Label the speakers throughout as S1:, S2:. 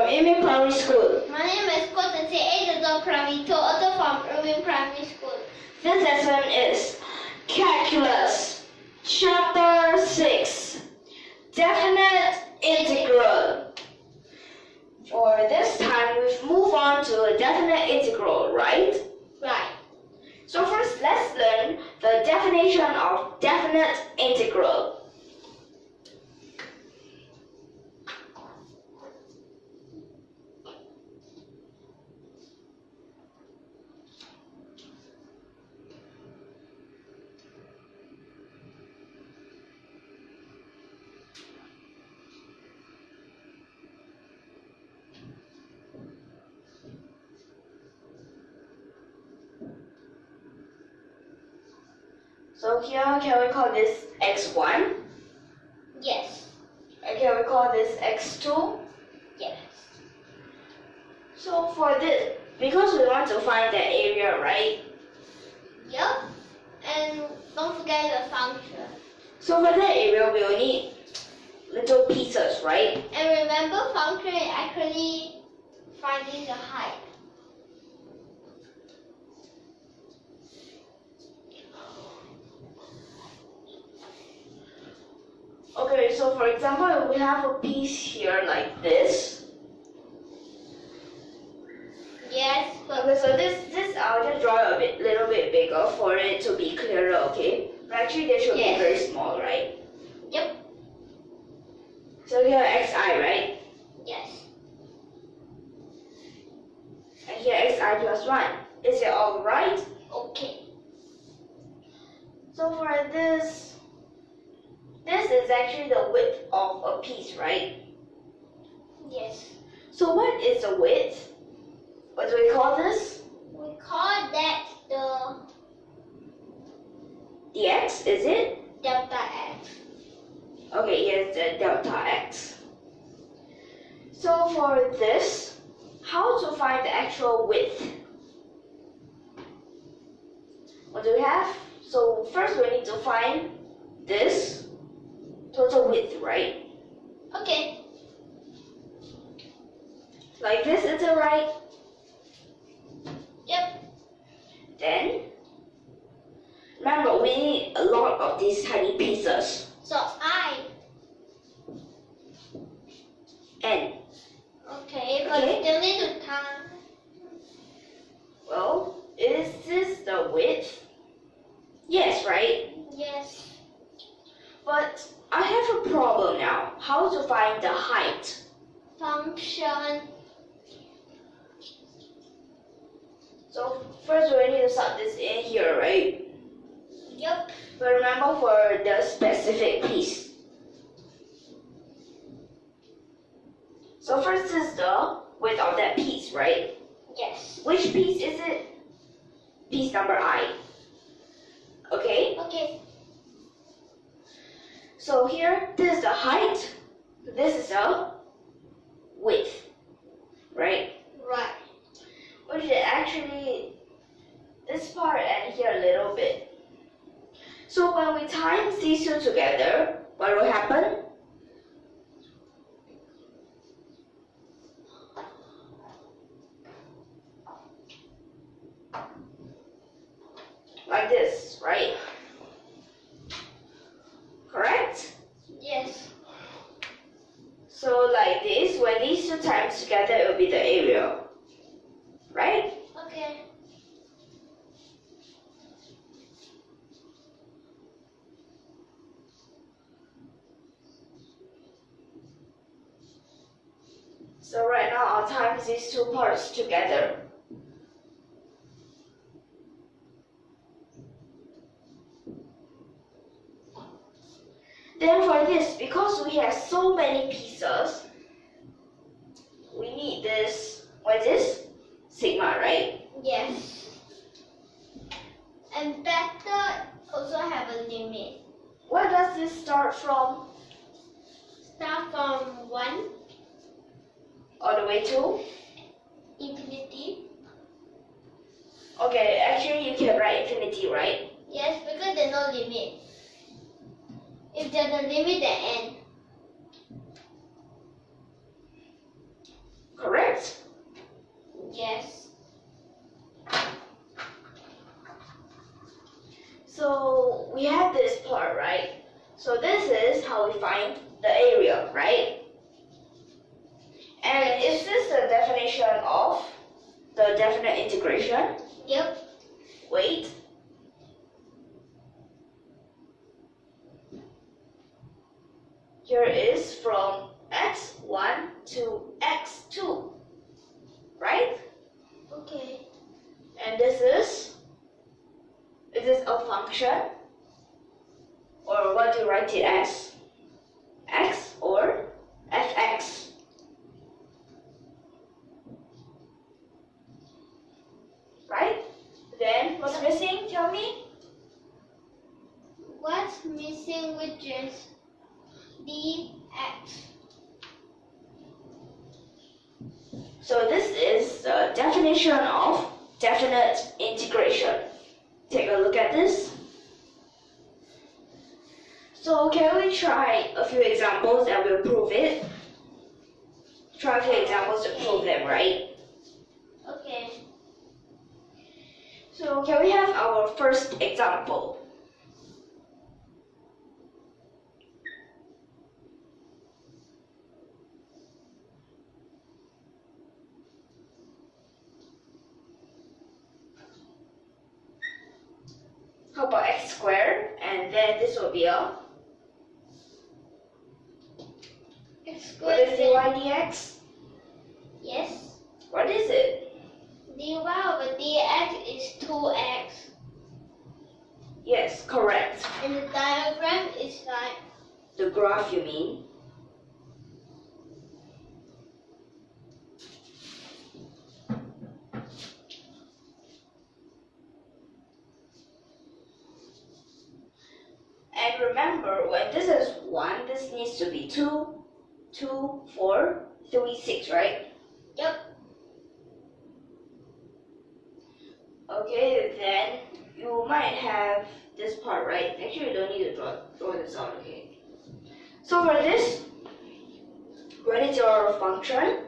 S1: from YUMIN Primary School.
S2: My name is Guo Chengxi, 8 of Primary 2, also from YUMIN Primary School.
S1: This lesson is Calculus, Chapter 6, Definite Integral. For this time, we've moved on to a definite integral, right?
S2: Right.
S1: So first, let's learn the definition of definite integral. So here, can we call this x1?
S2: Yes.
S1: And can we call this x2?
S2: Yes.
S1: So for this, because we want to find the area, right?
S2: Yep. And don't forget the function.
S1: So for that area, we'll need little pieces, right?
S2: And remember, function is actually finding the height.
S1: Okay, so for example, if we have a piece here like this.
S2: Yes.
S1: Okay, so this I'll just draw a little bit bigger for it to be clearer, okay? But actually, they should be very small, right?
S2: Yep.
S1: So here xi, right?
S2: Yes.
S1: And here xi plus 1. Is it all right?
S2: Okay.
S1: So for this is actually the width of a piece, right?
S2: Yes.
S1: So what is the width? What do we call this?
S2: We call that
S1: The x, is it?
S2: delta x.
S1: Okay, yes, the delta x. So for this, how to find the actual width? What do we have? So first we need to find this total width, right?
S2: Okay.
S1: Like this, is it right?
S2: Yep.
S1: Then, remember we need a lot of these tiny pieces.
S2: So I.
S1: N.
S2: Okay, but
S1: Okay.
S2: we still need to time.
S1: Well, is this the width? Yes, right?
S2: Yes.
S1: But I have a problem now. How to find the height?
S2: Function.
S1: So first we need to start this in here, right?
S2: Yep.
S1: But remember for the specific piece. So first is the width of that piece, right?
S2: Yes.
S1: Which piece is it? Piece number I. Okay?
S2: Okay.
S1: So here, this is the height. This is the width, right?
S2: Right.
S1: Which is actually this part and here a little bit. So when we times these two together, what will happen? Like this, right? Correct?
S2: Yes.
S1: So like this, when these two times together, it will be the area, right?
S2: Okay.
S1: So right now, I'll times these two parts together. Then for this, because we have so many pieces, we need this, what is this? Sigma, right?
S2: Yes. And better also have a limit.
S1: Where does this start from?
S2: Start from 1
S1: All the way to?
S2: infinity.
S1: Okay, actually you can write infinity, right?
S2: Yes, because there's no limit. If there's a limit, then n.
S1: find the area, right? And is this the definition of the definite integration?
S2: Yep.
S1: Wait. Here is from x1 to x2, right?
S2: Okay.
S1: And this is a function? Or what do you write it as? X or fx? Right? Then what's missing? Tell me.
S2: What's missing with just dx?
S1: So this is the definition of definite integration. Take a look at this. So can we try a few examples and we'll prove it? Try a few examples to prove them, right?
S2: Okay.
S1: So can we have our first example? How about x squared? And then this will be a,
S2: X
S1: what
S2: squared.
S1: is dy dx?
S2: Yes.
S1: What is it?
S2: dy over dx is 2x.
S1: Yes, correct.
S2: And the diagram is like
S1: The graph, you mean? And remember, when this is 1, this needs to be 2, 2, 4, 3, 6, right?
S2: yep.
S1: Okay, then you might have this part, right? Actually, you don't need to draw this out, okay? So for this, what is your function?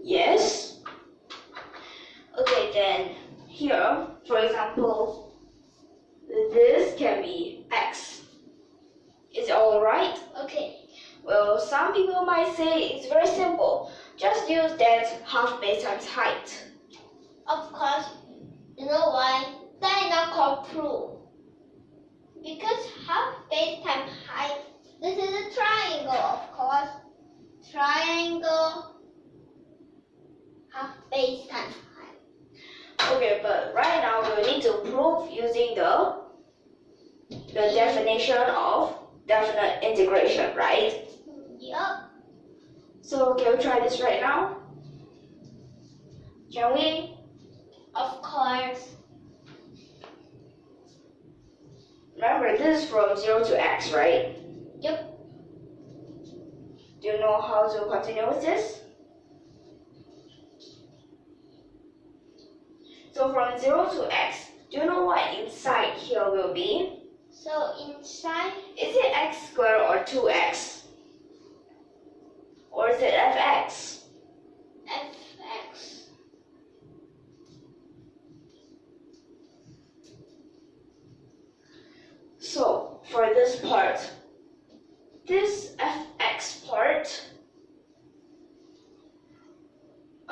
S1: Yes. Okay, then here, for example, this can be x. Is it all right?
S2: Okay.
S1: Well, some people might say it's very simple. Just use that half base times height.
S2: Of course, you know why? That is not called proof. Because half base times height, this is a triangle, of course. Triangle, half base times height.
S1: Okay, but right now we need to prove using the definition of definite integration, right?
S2: Yup.
S1: So can we try this right now? Can we?
S2: Of course.
S1: Remember, this is from 0 to x, right?
S2: Yup.
S1: Do you know how to continue with this? So from 0 to x, do you know what inside here will be?
S2: So inside,
S1: Is it x squared or 2x? Or is it fx?
S2: fx.
S1: So for this part, this fx part,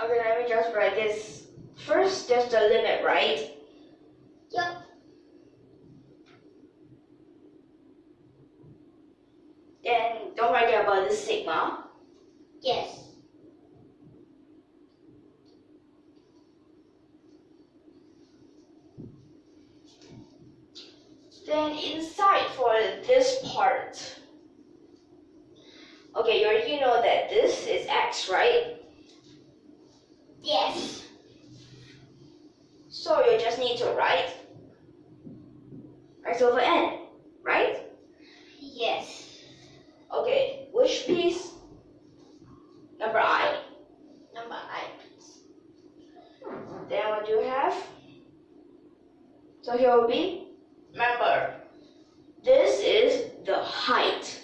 S1: okay, let me just write this. First, there's the limit, right?
S2: Yup.
S1: Then don't forget about the sigma.
S2: Yes.
S1: Then inside for this part, okay, you already know that this is x, right?
S2: Yes.
S1: So you just need to write x over n, right?
S2: Yes.
S1: Okay, which piece? Number I.
S2: Number I, please.
S1: Then what do you have? So here will be, remember, this is the height.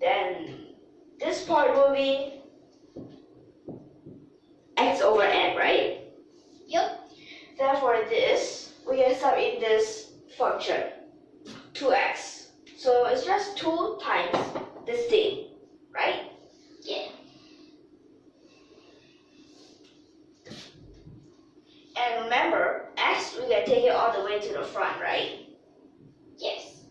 S1: Then this part will be x over n, right?
S2: Yup.
S1: function, 2x. So it's just 2 times this thing, right?
S2: Yeah.
S1: And remember, x, we can take it all the way to the front, right?
S2: Yes.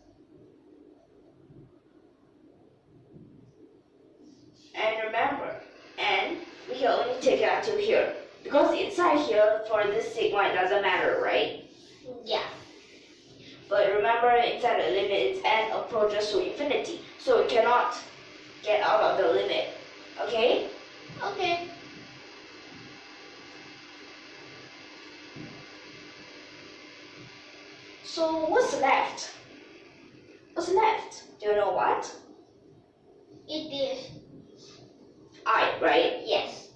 S1: And remember, n, we can only take it until here. Because inside here, for this sigma, it doesn't matter, right?
S2: Yeah.
S1: But remember, inside the limit, it's n approaches to infinity. So it cannot get out of the limit. Okay?
S2: Okay.
S1: So what's left? What's left? Do you know what?
S2: It is.
S1: I, right?
S2: Yes.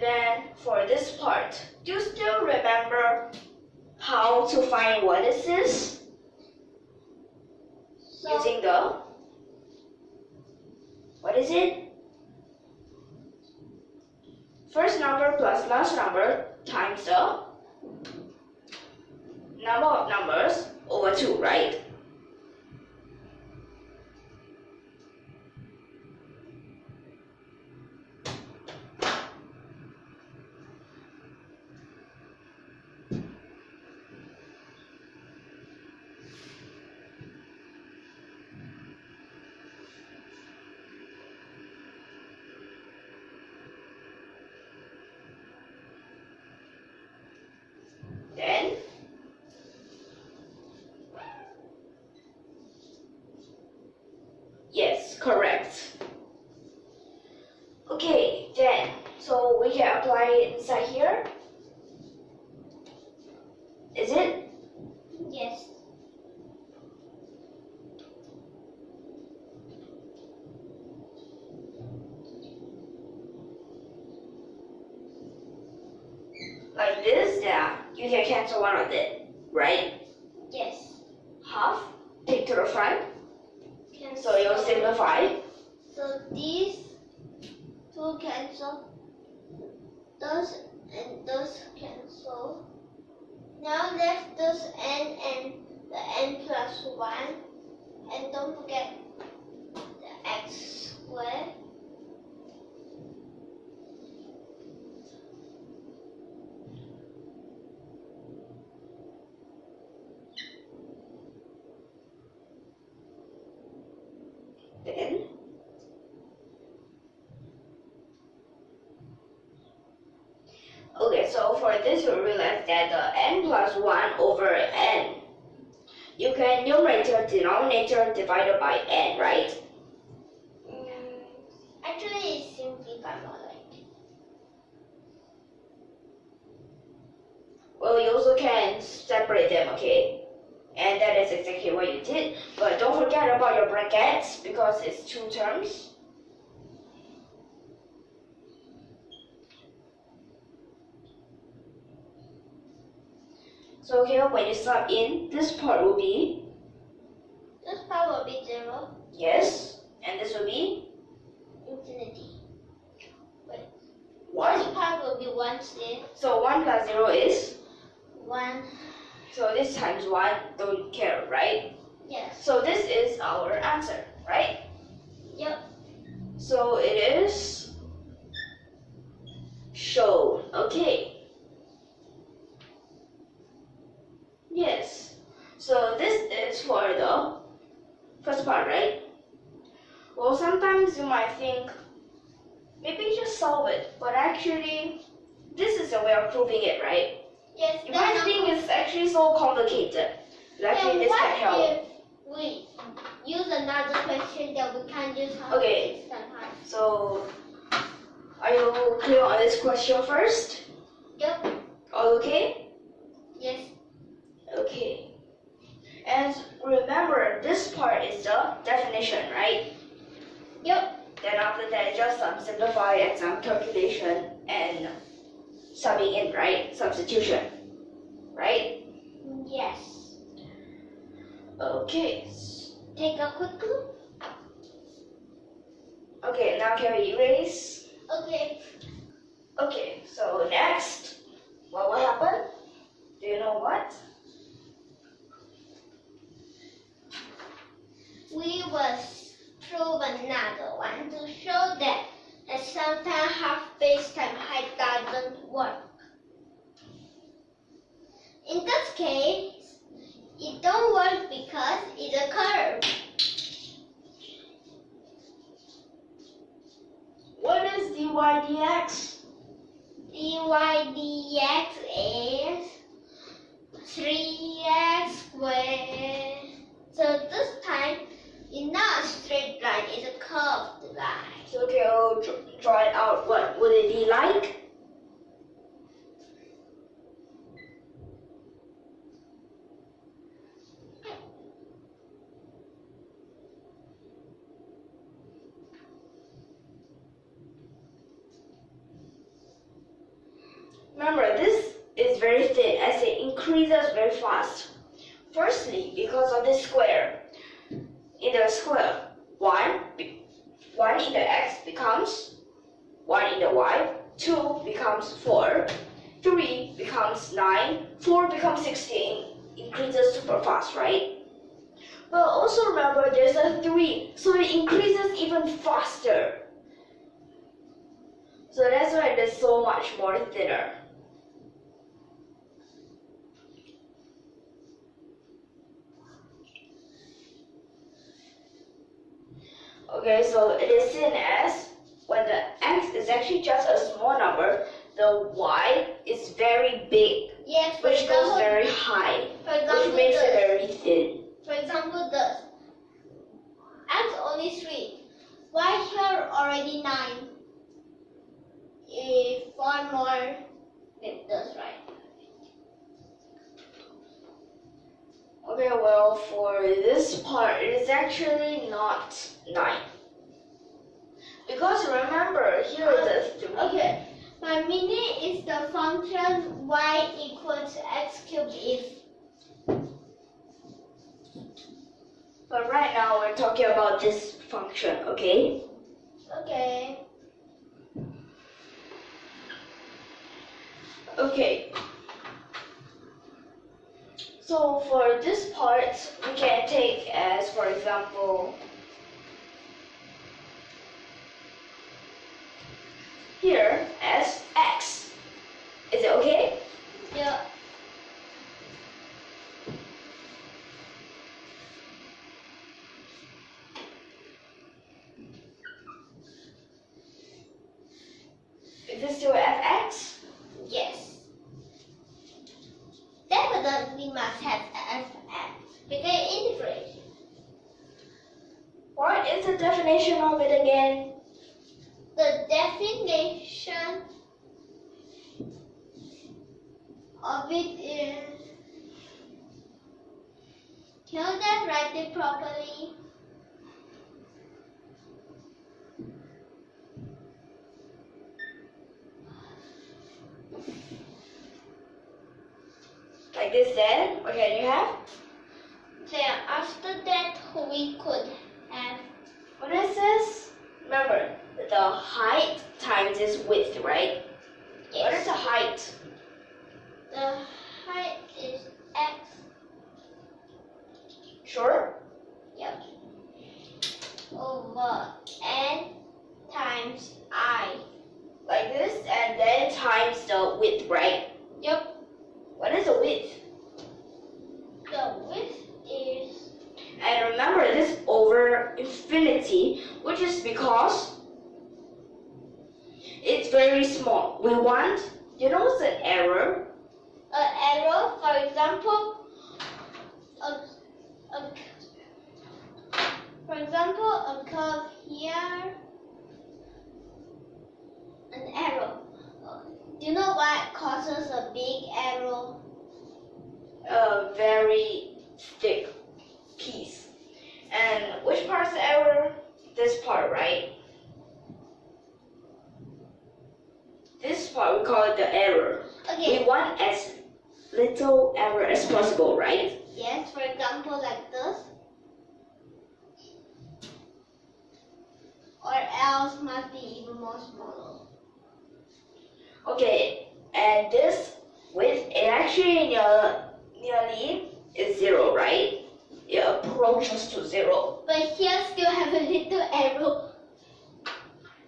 S1: Then for this part, do you still remember how to find what is this?
S2: So,
S1: Using the, what is it? First number plus last number times the number of numbers over 2, right? Then yes, correct. Okay, then so we can apply it inside here. Is it?
S2: yes.
S1: Like this, yeah, you can cancel one of it, right?
S2: Yes.
S1: Half, take to the front,
S2: Cancel.
S1: so you'll simplify.
S2: So these two cancel. Those and those cancel. Now left those n and the n plus 1. And don't forget the x squared.
S1: Then okay, so for this you realize that the n plus 1 over n, you can numerator denominator divided by n, right?
S2: Actually, it's simplified more like.
S1: Well, you also can separate them, okay? And that is exactly what you did. But don't forget about your brackets because it's 2 terms. So here, when you sub in, this part will be,
S2: This part will be 0,
S1: yes, and this will be
S2: infinity. Wait.
S1: 1.
S2: This part will be 1 still.
S1: So 1 plus 0 is,
S2: 1.
S1: so this times 1, don't care, right?
S2: Yes.
S1: So this is our answer, right?
S2: Yep.
S1: So it is shown, okay. Yes, so this is for the first part, right? Well, sometimes you might think, maybe just solve it, but actually, this is a way of proving it, right?
S2: Yes.
S1: You might think it's actually so complicated. Actually, this can help.
S2: What if we use another question that we can't use
S1: Okay.
S2: this time?
S1: So, are you clear on this question first?
S2: Yep.
S1: All okay?
S2: Yes.
S1: Okay. And remember, this part is the definition, right?
S2: Yep.
S1: Then after that, just some simplify and some calculation and subbing in, right? Substitution, right?
S2: Yes.
S1: Okay.
S2: Take a quick look.
S1: Okay, now can we erase?
S2: Okay.
S1: Okay, so next, what will happen? Do you know what?
S2: was prove another one to show that sometimes half space-time height doesn't work. In this case, it don't work because it's a curve.
S1: What is dy dx?
S2: dy dx is 3x squared. So this time, it's not a straight line, it's a curved line.
S1: So okay, I'll draw it out. What would it be like? Remember, this is very thin as it increases very fast. Firstly, because of this square. In the square, 1 in the x becomes 1 in the y, 2 becomes 4, 3 becomes 9, 4 becomes 16. Increases super fast, right? But also remember there's a 3, so it increases even faster. So that's why it is so much more thinner. Okay, so it is seen as when the x is actually just a small number, the y is very big,
S2: Yes, for
S1: which
S2: example,
S1: goes very high,
S2: for example,
S1: which makes it
S2: this.
S1: very thin.
S2: For example, this. X only 3. Y here already 9. If one more than this, right?
S1: Okay, well, for this part, it is actually not 9. Because remember, here is a 3.
S2: Okay, my meaning is the function y equals x cubed if.
S1: But right now, we're talking about this function, okay?
S2: Okay.
S1: Okay. So for this part, we can take as, for example, here as x. Is it okay?
S2: Yeah.
S1: Is this still fx?
S2: Yes. Definitely must have fx because integration.
S1: What is the definition of it again?
S2: The definition of it is, can you just write it properly?
S1: Like this then? What can you have?
S2: Then after that we could have,
S1: What is this? Remember, the height times its width, right?
S2: yes.
S1: What is the height?
S2: The height is x.
S1: Sure?
S2: Yep. Over n times I.
S1: Like this, and then times the width, right?
S2: Yep.
S1: What is the width?
S2: The width is,
S1: And remember, this over infinity, which is because it's very small. We want, you know what's an error?
S2: an arrow, for example, a curve here, an arrow. Do you know what causes a big arrow?
S1: A very thick piece. And which part's the error? This part, right? This part, we call it the error.
S2: Okay.
S1: We want as little error as possible, right?
S2: Yes, for example, like this. Or else must be even more smaller.
S1: Okay, and this width, it actually nearly is 0, right? It approaches approaches to 0.
S2: But here still have a little arrow.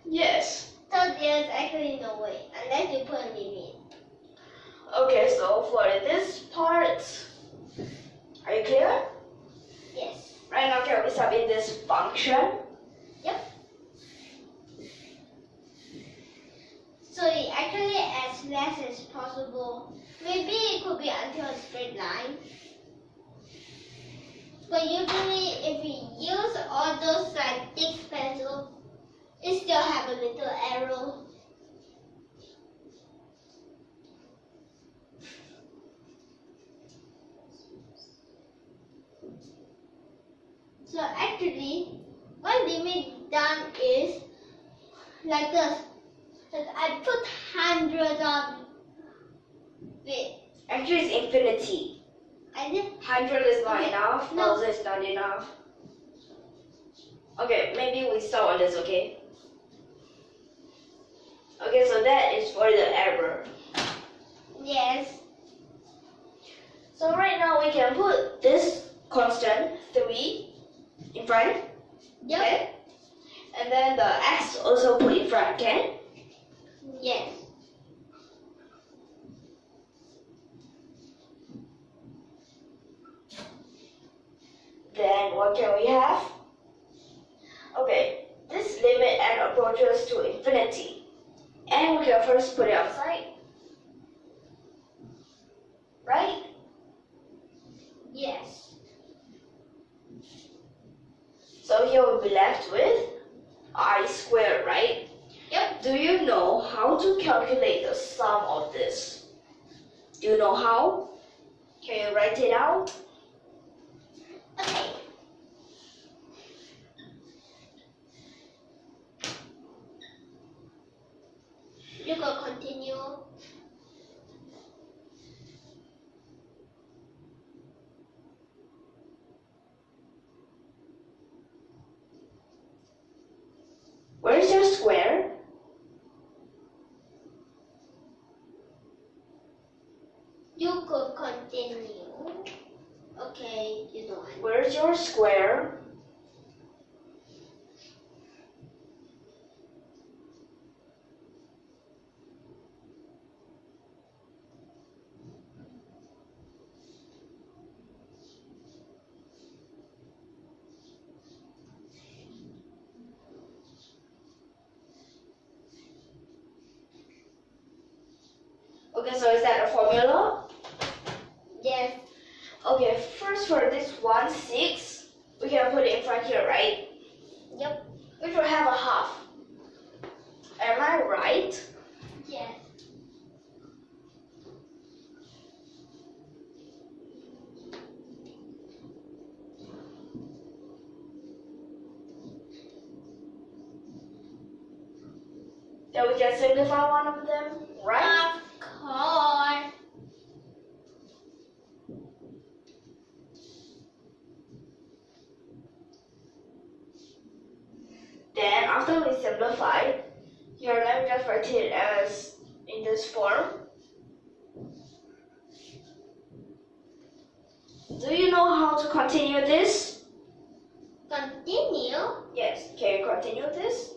S1: Yes.
S2: So there's actually no way, unless you put a limit.
S1: Okay, so for this part, are you clear?
S2: Yes.
S1: Right now, can we submit this function?
S2: Yep. So it actually as less as possible. Maybe it could be until a straight line. But usually if we use all those like thick pencils, it still have a little arrow. So actually, what limit done is like this. That I put hundreds of it.
S1: Actually, it's infinity.
S2: I did.
S1: 100 is not
S2: Okay.
S1: enough,
S2: No.
S1: 1000 is not enough. Okay, maybe we stop on this, okay? Okay, so that is for the error.
S2: Yes.
S1: So right now we can put this constant 3 in front,
S2: Yep.
S1: okay? And then the x also put in front, okay?
S2: Yes.
S1: Then what can we have? Okay, this limit n approaches to infinity. And we can first put it outside. Right?
S2: Yes.
S1: So here we'll be left with I squared, right?
S2: Yep.
S1: Do you know how to calculate the sum of this? Do you know how? Can you write it out?
S2: Okay. You can continue.
S1: Where's your square?
S2: You could continue. Okay, you don't.
S1: Where's your square? Okay, so is that a formula?
S2: Yes.
S1: Okay, first for this 1, 6, we can put it in front here, right?
S2: Yep.
S1: Which will have a half. Am I right?
S2: Yes.
S1: Then we can simplify one of them, right?
S2: Of course.
S1: Then after we simplify, here let me just write it as in this form. Do you know how to continue this?
S2: Continue.
S1: Yes, can you continue this?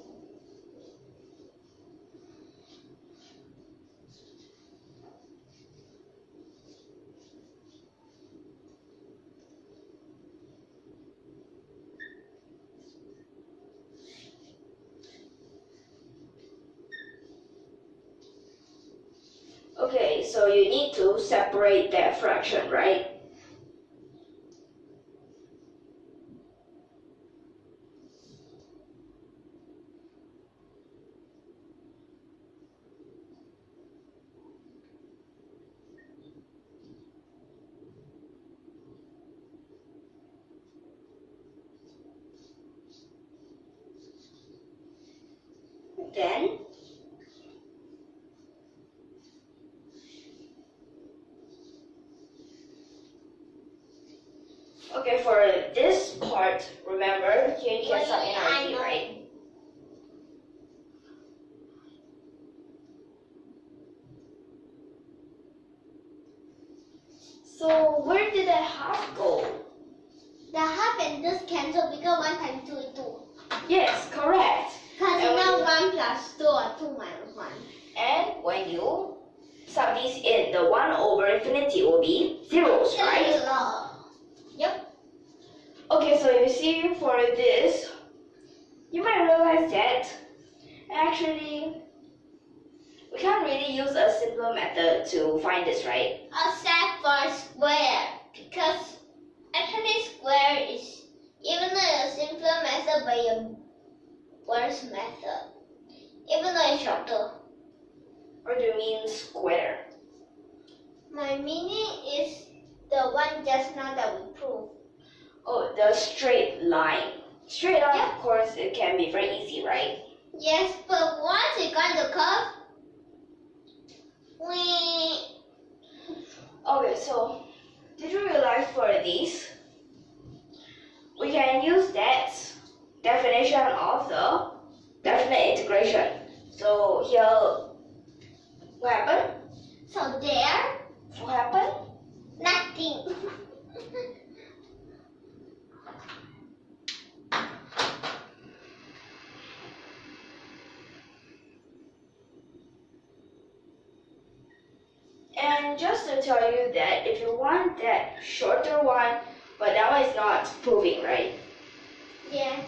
S1: Okay, so you need to separate that fraction, right? Then okay, for this part, remember, here you can sub in
S2: I
S1: ID,
S2: know.
S1: right? So where did that half go?
S2: The half and just cancel because 1 times 2 is 2.
S1: Yes, correct.
S2: Because
S1: And
S2: now
S1: when
S2: 1 plus 2 or 2 minus 1.
S1: And when you sub these in, the 1 over infinity will be zeros, right?
S2: Yep.
S1: Okay, so you see for this, you might realize that actually we can't really use a simpler method to find this, right?
S2: Except for square. Because actually square is even though a simpler method but a worse method. Even though it's shorter.
S1: Or do you mean square?
S2: My meaning is the one just now that we proved.
S1: Oh, the straight line. Straight line,
S2: Yeah.
S1: of course, it can be very easy, right?
S2: Yes, but once we got the curve,
S1: Okay, so did you realize for these, we can use that definition of the definite integration. So here, what happened?
S2: so there,
S1: What happened?
S2: nothing.
S1: And just to tell you that if you want that shorter one, but that one is not proving, right?
S2: Yes.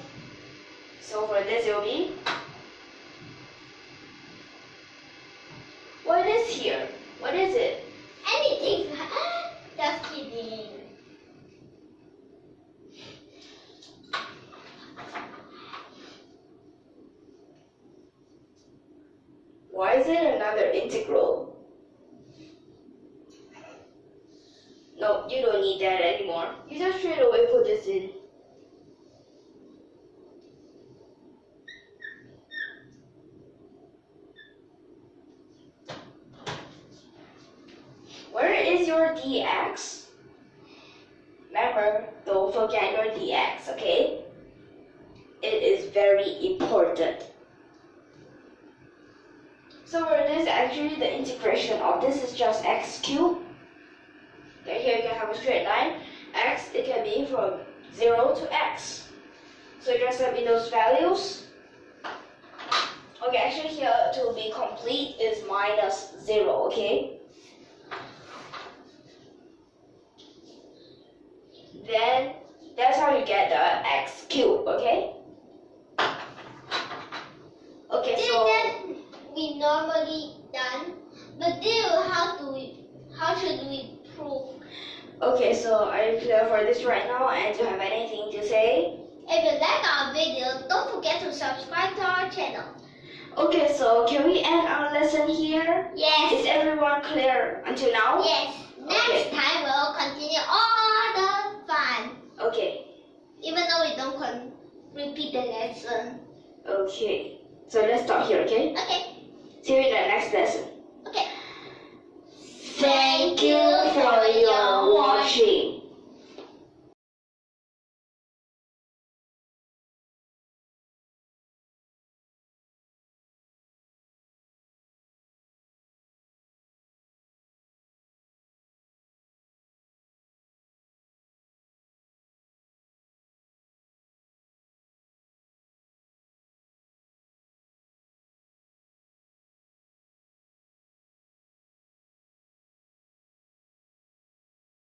S1: So for this it will be, what is here? What is it?
S2: Anything. Just kidding.
S1: Why is it another integral? No, you don't need that anymore. You just straight away put this in. Where is your dx? Remember, don't forget your dx, okay? It is very important. So for this, actually the integration of this is just x cubed. Okay, here you can have a straight line. X, it can be from 0 to x. So just sub in those values. Okay, actually here to be complete is minus 0, okay? Then that's how you get the x cubed, okay? Okay,
S2: This
S1: so
S2: that we normally done, but then how should we prove?
S1: okay, so are you clear for this right now? And do you have anything to say?
S2: If you like our video, don't forget to subscribe to our channel.
S1: Okay, so can we end our lesson here?
S2: Yes.
S1: Is everyone clear until now?
S2: Yes. Next
S1: Okay.
S2: time we'll continue all the fun.
S1: Okay.
S2: Even though we don't repeat the lesson.
S1: Okay. So let's stop here, okay?
S2: Okay.
S1: See you in the next lesson.
S2: Okay.
S1: Thank you for your watching.